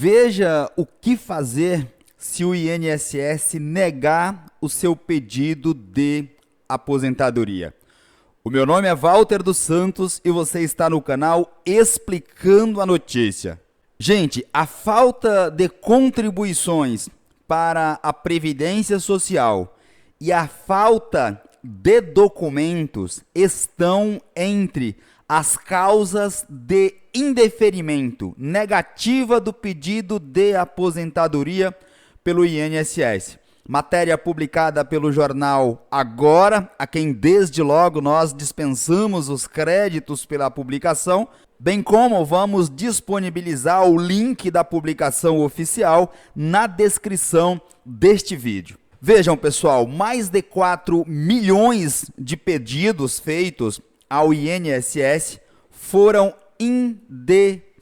Veja o que fazer se o INSS negar o seu pedido de aposentadoria. O meu nome é Walter dos Santos e você está no canal Explicando a Notícia. Gente, a falta de contribuições para a Previdência Social e a falta de documentos estão entre as causas de indeferimento negativa do pedido de aposentadoria pelo INSS. Matéria publicada pelo jornal Agora, a quem desde logo nós dispensamos os créditos pela publicação, bem como vamos disponibilizar o link da publicação oficial na descrição deste vídeo. Vejam, pessoal, mais de 4 milhões de pedidos feitos ao INSS foram indeferidos,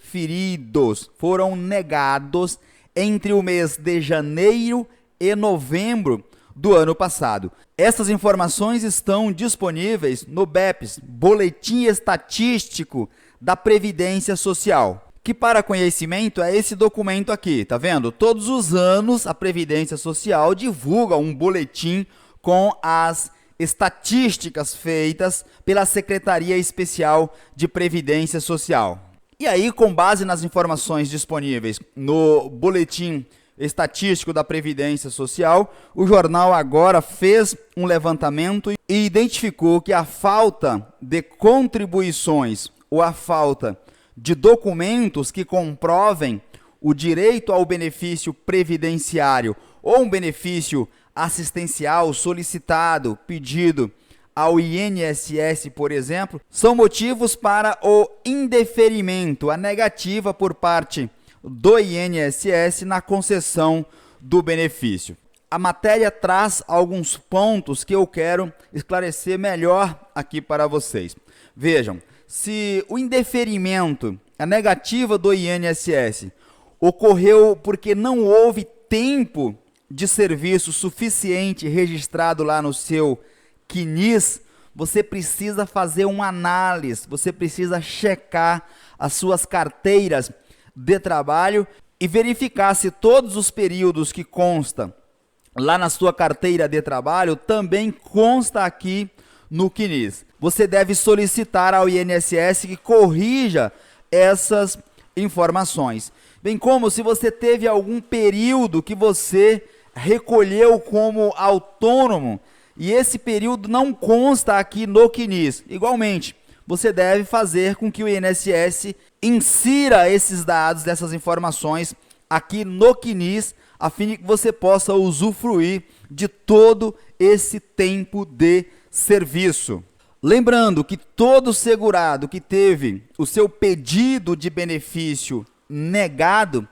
foram negados entre o mês de janeiro e novembro do ano passado. Essas informações estão disponíveis no BEPS, Boletim Estatístico da Previdência Social, que para conhecimento é esse documento aqui, tá vendo? Todos os anos a Previdência Social divulga um boletim com as estatísticas feitas pela Secretaria Especial de Previdência Social. E aí, com base nas informações disponíveis no Boletim Estatístico da Previdência Social, o jornal Agora fez um levantamento e identificou que a falta de contribuições ou a falta de documentos que comprovem o direito ao benefício previdenciário ou um benefício assistencial solicitado, pedido ao INSS, por exemplo, são motivos para o indeferimento, a negativa por parte do INSS na concessão do benefício. A matéria traz alguns pontos que eu quero esclarecer melhor aqui para vocês. Vejam, se o indeferimento, a negativa do INSS, ocorreu porque não houve tempo de serviço suficiente registrado lá no seu CNIS, você precisa fazer uma análise, você precisa checar as suas carteiras de trabalho e verificar se todos os períodos que consta lá na sua carteira de trabalho também consta aqui no CNIS. Você deve solicitar ao INSS que corrija essas informações. Bem como se você teve algum período que você recolheu como autônomo e esse período não consta aqui no CNIS. Igualmente, você deve fazer com que o INSS insira esses dados, dessas informações aqui no CNIS, a fim de que você possa usufruir de todo esse tempo de serviço. Lembrando que todo segurado que teve o seu pedido de benefício negado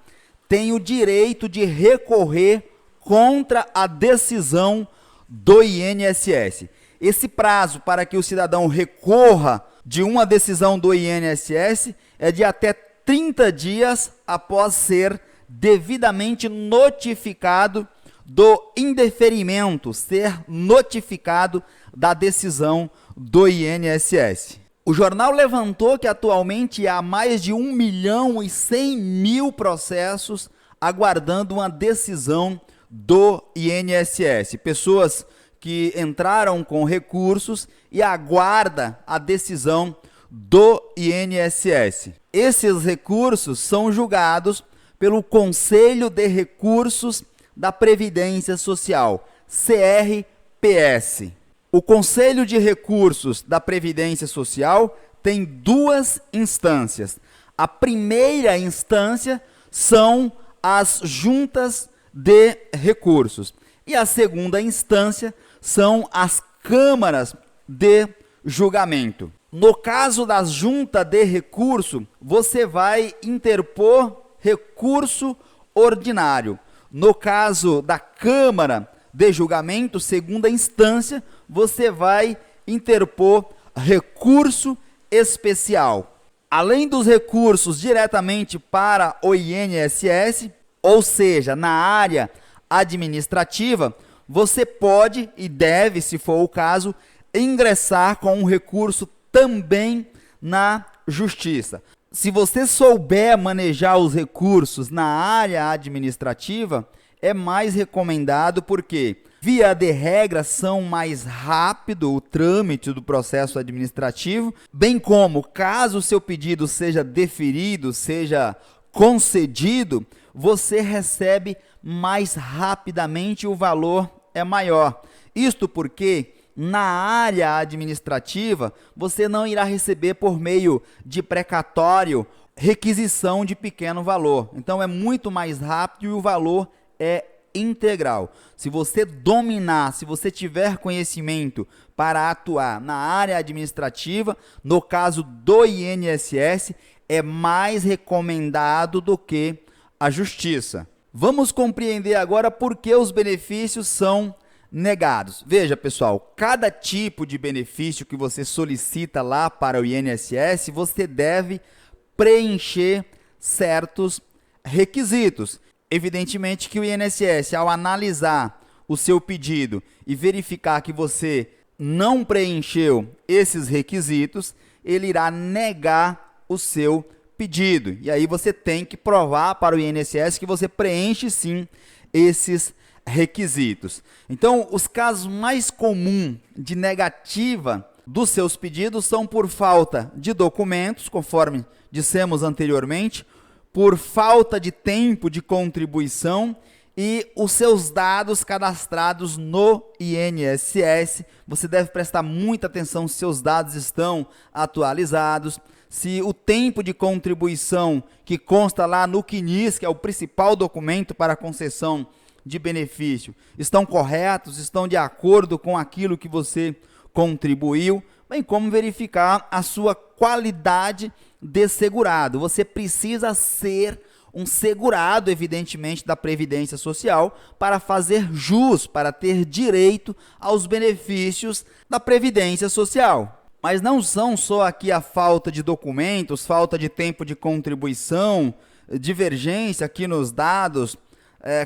tem o direito de recorrer contra a decisão do INSS. Esse prazo para que o cidadão recorra de uma decisão do INSS é de até 30 dias após ser devidamente notificado do indeferimento, ser notificado da decisão do INSS. O jornal levantou que atualmente há mais de 1.100.000 processos aguardando uma decisão do INSS. Pessoas que entraram com recursos e aguardam a decisão do INSS. Esses recursos são julgados pelo Conselho de Recursos da Previdência Social, CRPS. O Conselho de Recursos da Previdência Social tem duas instâncias. A primeira instância são as juntas de recursos e a segunda instância são as câmaras de julgamento. No caso da junta de recurso, você vai interpor recurso ordinário. No caso da Câmara de Julgamento, segunda instância, você vai interpor recurso especial. Além dos recursos diretamente para o INSS, ou seja, na área administrativa, você pode e deve, se for o caso, ingressar com um recurso também na Justiça. Se você souber manejar os recursos na área administrativa, é mais recomendado porque, via de regra, são mais rápido o trâmite do processo administrativo, bem como, caso o seu pedido seja deferido, seja concedido, você recebe mais rapidamente e o valor é maior. Isto porque, na área administrativa, você não irá receber por meio de precatório requisição de pequeno valor. Então, é muito mais rápido e o valor é integral. Se você dominar, se você tiver conhecimento para atuar na área administrativa, no caso do INSS, é mais recomendado do que a justiça. Vamos compreender agora por que os benefícios são negados. Veja, pessoal, cada tipo de benefício que você solicita lá para o INSS, você deve preencher certos requisitos. Evidentemente que o INSS, ao analisar o seu pedido e verificar que você não preencheu esses requisitos, ele irá negar o seu pedido. E aí você tem que provar para o INSS que você preenche sim esses requisitos. Então, os casos mais comuns de negativa dos seus pedidos são por falta de documentos, conforme dissemos anteriormente, por falta de tempo de contribuição e os seus dados cadastrados no INSS. Você deve prestar muita atenção se seus dados estão atualizados, se o tempo de contribuição que consta lá no CNIS, que é o principal documento para a concessão de benefício, estão corretos, estão de acordo com aquilo que você contribuiu, bem como verificar a sua qualidade de segurado. Você precisa ser um segurado, evidentemente, da Previdência Social para fazer jus, para ter direito aos benefícios da Previdência Social. Mas não são só aqui a falta de documentos, falta de tempo de contribuição, divergência aqui nos dados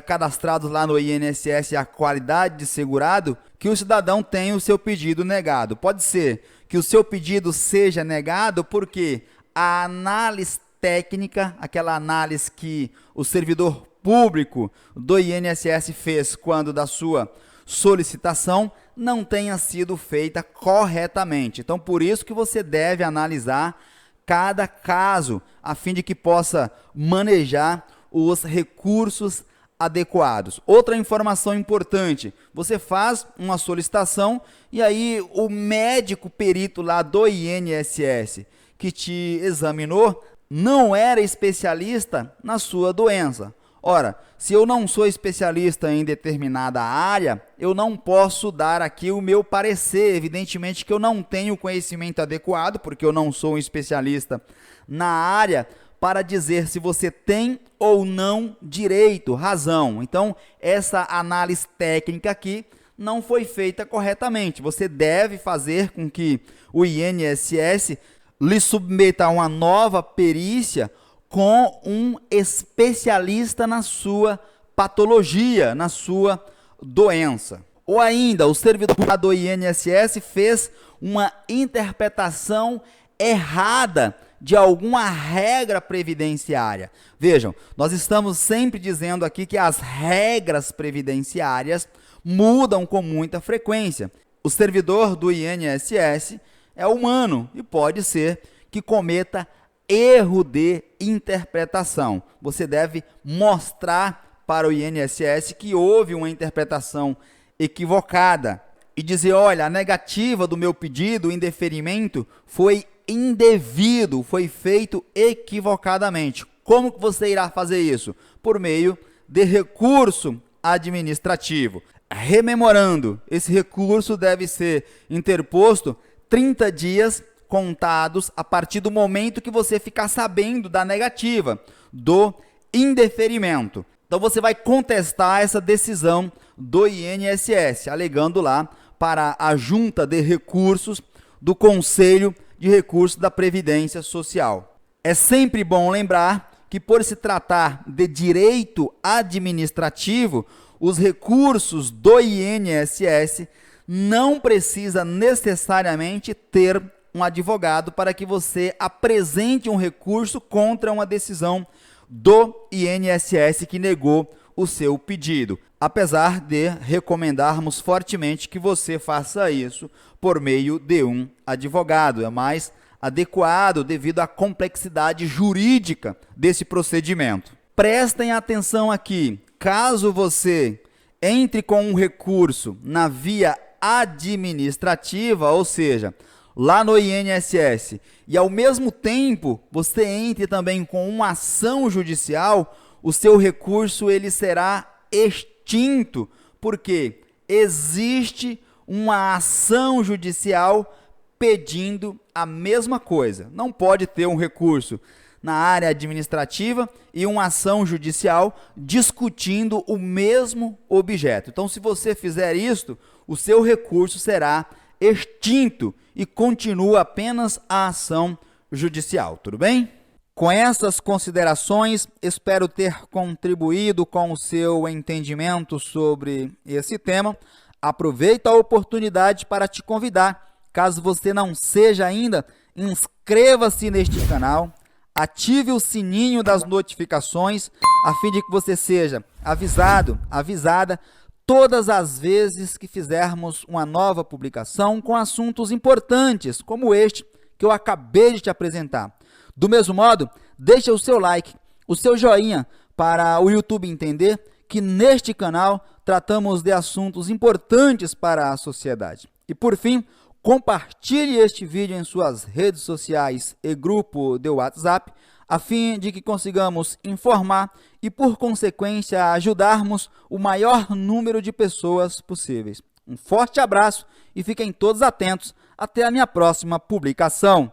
cadastrados lá no INSS e a qualidade de segurado, que o cidadão tem o seu pedido negado. Pode ser que o seu pedido seja negado porque a análise técnica, aquela análise que o servidor público do INSS fez quando da sua solicitação, não tenha sido feita corretamente. Então, por isso que você deve analisar cada caso, a fim de que possa manejar os recursos adequados. Outra informação importante, você faz uma solicitação e aí o médico perito lá do INSS que te examinou não era especialista na sua doença. Ora, se eu não sou especialista em determinada área, eu não posso dar aqui o meu parecer. Evidentemente que eu não tenho conhecimento adequado, porque eu não sou um especialista na área, para dizer se você tem ou não direito, razão. Então, essa análise técnica aqui não foi feita corretamente. Você deve fazer com que o INSS lhe submeta a uma nova perícia com um especialista na sua patologia, na sua doença. Ou ainda, o servidor do INSS fez uma interpretação errada de alguma regra previdenciária. Vejam, nós estamos sempre dizendo aqui que as regras previdenciárias mudam com muita frequência. O servidor do INSS é humano e pode ser que cometa erro de interpretação. Você deve mostrar para o INSS que houve uma interpretação equivocada e dizer, olha, a negativa do meu pedido em deferimento foi indevido, foi feito equivocadamente. Como que você irá fazer isso? Por meio de recurso administrativo. Rememorando, esse recurso deve ser interposto 30 dias contados a partir do momento que você ficar sabendo da negativa, do indeferimento. Então você vai contestar essa decisão do INSS, alegando lá para a Junta de Recursos do Conselho de Recursos da Previdência Social. É sempre bom lembrar que, por se tratar de direito administrativo, os recursos do INSS não precisa necessariamente ter um advogado para que você apresente um recurso contra uma decisão do INSS que negou o seu pedido, apesar de recomendarmos fortemente que você faça isso por meio de um advogado. É mais adequado devido à complexidade jurídica desse procedimento. Prestem atenção aqui, caso você entre com um recurso na via administrativa, ou seja, lá no INSS, e ao mesmo tempo você entre também com uma ação judicial, o seu recurso ele será extinto, porque existe uma ação judicial pedindo a mesma coisa. Não pode ter um recurso na área administrativa e uma ação judicial discutindo o mesmo objeto. Então, se você fizer isto, o seu recurso será extinto e continua apenas a ação judicial, tudo bem? Com essas considerações, espero ter contribuído com o seu entendimento sobre esse tema. Aproveito a oportunidade para te convidar, caso você não seja ainda, inscreva-se neste canal, ative o sininho das notificações, a fim de que você seja avisado, avisada, todas as vezes que fizermos uma nova publicação com assuntos importantes, como este que eu acabei de te apresentar. Do mesmo modo, deixa o seu like, o seu joinha, para o YouTube entender que neste canal tratamos de assuntos importantes para a sociedade. E por fim, compartilhe este vídeo em suas redes sociais e grupo de WhatsApp, a fim de que consigamos informar e, por consequência, ajudarmos o maior número de pessoas possíveis. Um forte abraço e fiquem todos atentos até a minha próxima publicação.